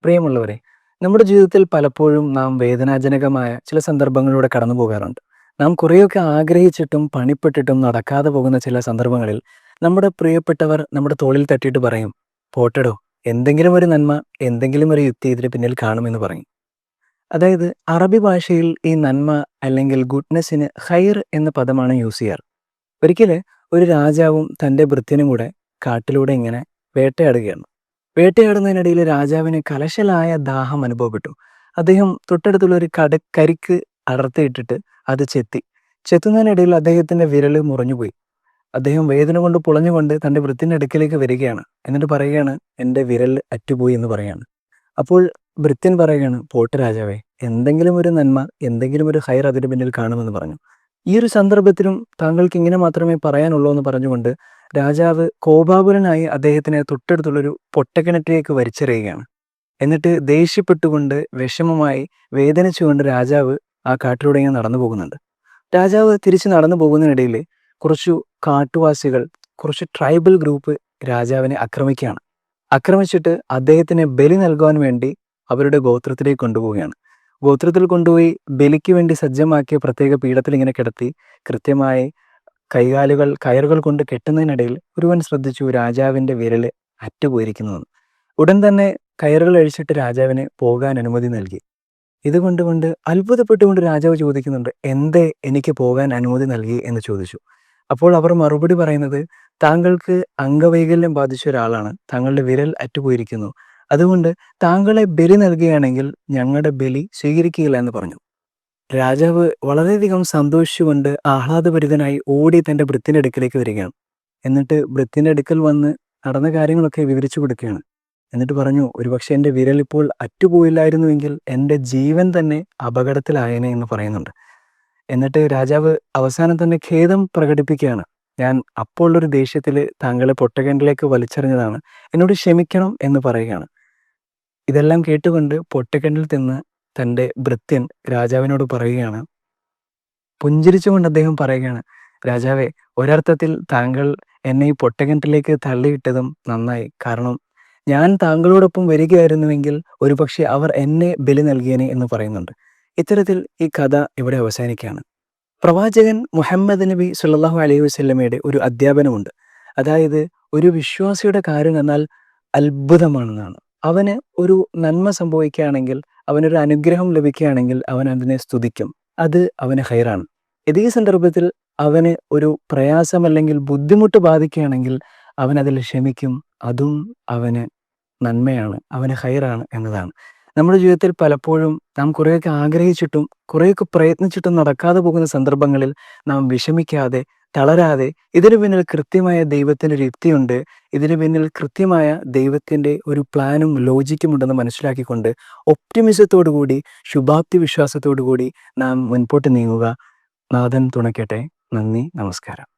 പ്രിയമുള്ളവരെ, നമ്മുടെ ജീവിതത്തിൽ പലപ്പോഴും നാം വേദനാജനകമായ ചില സന്ദർഭങ്ങളിലൂടെ കടന്നു പോകാറുണ്ട്. നാം കുറേയൊക്കെ ആഗ്രഹിച്ചിട്ടും പണിപ്പെട്ടിട്ടും നടക്കാതെ പോകുന്ന ചില സന്ദർഭങ്ങളിൽ നമ്മുടെ പ്രിയപ്പെട്ടവർ നമ്മുടെ തോളിൽ തട്ടിയിട്ട് പറയും, പോട്ടെടോ, എന്തെങ്കിലും ഒരു നന്മ, എന്തെങ്കിലും ഒരു യുക്തി ഇതിന് പിന്നിൽ കാണുമെന്ന് പറയും. അതായത് അറബി ഭാഷയിൽ ഈ നന്മ അല്ലെങ്കിൽ ഗുഡ്നെസ്സിന് ഖൈർ എന്ന പദമാണ് യൂസ് ചെയ്യാറ്. ഒരിക്കൽ ഒരു രാജാവും തൻ്റെ ഭൃത്യനും കൂടെ കാട്ടിലൂടെ ഇങ്ങനെ വേട്ടയാടുകയാണ്. വേട്ടയാടുന്നതിനിടയിൽ രാജാവിന് കലശലായ ദാഹം അനുഭവപ്പെട്ടു. അദ്ദേഹം തൊട്ടടുത്തുള്ള ഒരു കരിക്ക് അടർത്തിയിട്ടിട്ട് അത് ചെത്തി. ചെത്തുന്നതിനിടയിൽ അദ്ദേഹത്തിന്റെ വിരല് മുറിഞ്ഞുപോയി. അദ്ദേഹം വേദന കൊണ്ട് പുളഞ്ഞുകൊണ്ട് തൻ്റെ ഭൃത്യന്റെ അടുക്കലേക്ക് വരികയാണ്. എന്നിട്ട് പറയുകയാണ്, എൻ്റെ വിരൽ അറ്റുപോയി എന്ന് പറയാണ്. അപ്പോൾ ഭൃത്യൻ പറയുകയാണ്, പോട്ടെ രാജാവേ, എന്തെങ്കിലും ഒരു നന്മ, എന്തെങ്കിലും ഒരു ഹൈർ അതിന് പിന്നിൽ കാണുമെന്ന് പറഞ്ഞു. ഈ ഒരു സന്ദർഭത്തിലും താങ്കൾക്ക് ഇങ്ങനെ മാത്രമേ പറയാനുള്ളൂ എന്ന് പറഞ്ഞുകൊണ്ട് രാജാവ് കോപാകുലനായി അദ്ദേഹത്തിനെ തൊട്ടടുത്തുള്ളൊരു പൊട്ടക്കിണറ്റിലേക്ക് വലിച്ചെറിയുകയാണ്. എന്നിട്ട് ദേഷ്യപ്പെട്ടുകൊണ്ട് വിഷമമായി വേദനിച്ചുകൊണ്ട് രാജാവ് ആ കാട്ടിലൂടെ ഇങ്ങനെ നടന്നു പോകുന്നുണ്ട്. രാജാവ് തിരിച്ച് നടന്നു പോകുന്നതിനിടയിൽ കുറച്ചു കാട്ടുവാസികൾ, കുറച്ച് ട്രൈബൽ ഗ്രൂപ്പ് രാജാവിനെ ആക്രമിക്കുകയാണ്. ആക്രമിച്ചിട്ട് അദ്ദേഹത്തിന് ബലി നൽകുവാൻ വേണ്ടി അവരുടെ ഗോത്രത്തിലേക്ക് കൊണ്ടുപോവുകയാണ്. ഗോത്രത്തിൽ കൊണ്ടുപോയി ബലിക്ക് വേണ്ടി സജ്ജമാക്കിയ പ്രത്യേക പീഠത്തിൽ ഇങ്ങനെ കിടത്തി കൃത്യമായി കയറുകൾ കൊണ്ട് കെട്ടുന്നതിനിടയിൽ ഒരുവൻ ശ്രദ്ധിച്ചു രാജാവിൻ്റെ വിരല് അറ്റുപോയിരിക്കുന്നുവെന്ന്. ഉടൻ തന്നെ കയറുകൾ അഴിച്ചിട്ട് രാജാവിന് പോകാൻ അനുമതി നൽകി. ഇത് കൊണ്ട് അത്ഭുതപ്പെട്ടുകൊണ്ട് രാജാവ് ചോദിക്കുന്നുണ്ട്, എന്തേ എനിക്ക് പോകാൻ അനുമതി നൽകി എന്ന് ചോദിച്ചു. അപ്പോൾ അവർ മറുപടി പറയുന്നത്, താങ്കൾക്ക് അംഗവൈകല്യം ബാധിച്ച ഒരാളാണ്, താങ്കളുടെ വിരൽ അറ്റുപോയിരിക്കുന്നു, അതുകൊണ്ട് താങ്കളെ ബലി നൽകുകയാണെങ്കിൽ ഞങ്ങളുടെ ബലി സ്വീകരിക്കുകയില്ല എന്ന് പറഞ്ഞു. രാജാവ് വളരെയധികം സന്തോഷിച്ചുകൊണ്ട് ആഹ്ലാദഭരിതനായി ഓടി തൻ്റെ ഭൃത്യൻ്റെ അടുക്കലേക്ക് വരികയാണ്. എന്നിട്ട് ഭൃത്യൻ്റെ അടുക്കൽ വന്ന് നടന്ന കാര്യങ്ങളൊക്കെ വിവരിച്ചു കൊടുക്കുകയാണ്. എന്നിട്ട് പറഞ്ഞു, ഒരുപക്ഷെ എൻ്റെ വിരൽ ഇപ്പോൾ അറ്റുപോയില്ലായിരുന്നുവെങ്കിൽ എൻ്റെ ജീവൻ തന്നെ അപകടത്തിലായേനെ എന്ന് പറയുന്നുണ്ട്. എന്നിട്ട് രാജാവ് അവസാനം തന്നെ ഖേദം പ്രകടിപ്പിക്കുകയാണ്. ഞാൻ അപ്പോൾ ഒരു ദേഷ്യത്തിൽ താങ്കളെ പൊട്ടക്കിണറ്റിലേക്ക് വലിച്ചെറിഞ്ഞതാണ്, എന്നോട് ക്ഷമിക്കണം എന്ന് പറയുകയാണ്. ഇതെല്ലാം കേട്ടുകൊണ്ട് പൊട്ടക്കിണറ്റിൽ നിന്ന് തൻ്റെ ഭൃത്യൻ രാജാവിനോട് പറയുകയാണ്. പുഞ്ചിരിച്ചുകൊണ്ട് അദ്ദേഹം പറയുകയാണ്, രാജാവേ, ഒരർത്ഥത്തിൽ താങ്കൾ എന്നെ ഈ പൊട്ടക്കിണറ്റിലേക്ക് തള്ളിയിട്ടതും നന്നായി. കാരണം ഞാൻ താങ്കളോടൊപ്പം വരികയായിരുന്നുവെങ്കിൽ ഒരുപക്ഷെ അവർ എന്നെ ബലി നൽകിയേനെ എന്ന് പറയുന്നുണ്ട്. ഇത്തരത്തിൽ ഈ കഥ ഇവിടെ അവസാനിക്കുകയാണ്. പ്രവാചകൻ മുഹമ്മദ് നബി സല്ലല്ലാഹു അലൈഹി വസല്ലമയുടെ ഒരു അധ്യാപനമുണ്ട്. അതായത് ഒരു വിശ്വാസിയുടെ കാര്യം എന്നാൽ അത്ഭുതമാണെന്നാണ്. അവന് ഒരു നന്മ സംഭവിക്കുകയാണെങ്കിൽ, അവനൊരു അനുഗ്രഹം ലഭിക്കുകയാണെങ്കിൽ അവൻ അതിനെ സ്തുതിക്കും. അത് അവന് ഹൈറാണ്. ഇതേ സന്ദർഭത്തിൽ അവന് ഒരു പ്രയാസം അല്ലെങ്കിൽ ബുദ്ധിമുട്ട് ബാധിക്കുകയാണെങ്കിൽ അവൻ അതിൽ ക്ഷമിക്കും. അതും അവന് നന്മയാണ്, അവന് ഹൈറാണ് എന്നതാണ്. നമ്മുടെ ജീവിതത്തിൽ പലപ്പോഴും നാം കുറേയൊക്കെ ആഗ്രഹിച്ചിട്ടും കുറേയൊക്കെ പ്രയത്നിച്ചിട്ടും നടക്കാതെ പോകുന്ന സന്ദർഭങ്ങളിൽ നാം വിഷമിക്കാതെ, തളരാതെ, ഇതിനു പിന്നിൽ കൃത്യമായ ദൈവത്തിൻ്റെ ഒരു യുക്തിയുണ്ട്, ഇതിനു പിന്നിൽ കൃത്യമായ ദൈവത്തിൻ്റെ ഒരു പ്ലാനും ലോജിക്കും ഉണ്ടെന്ന് മനസ്സിലാക്കിക്കൊണ്ട് ഒപ്റ്റിമിസത്തോടു കൂടി, ശുഭാപ്തി വിശ്വാസത്തോടു കൂടി നാം മുൻപോട്ട് നീങ്ങുക. നാഥൻ തുണയ്ക്കട്ടെ. നന്ദി, നമസ്കാരം.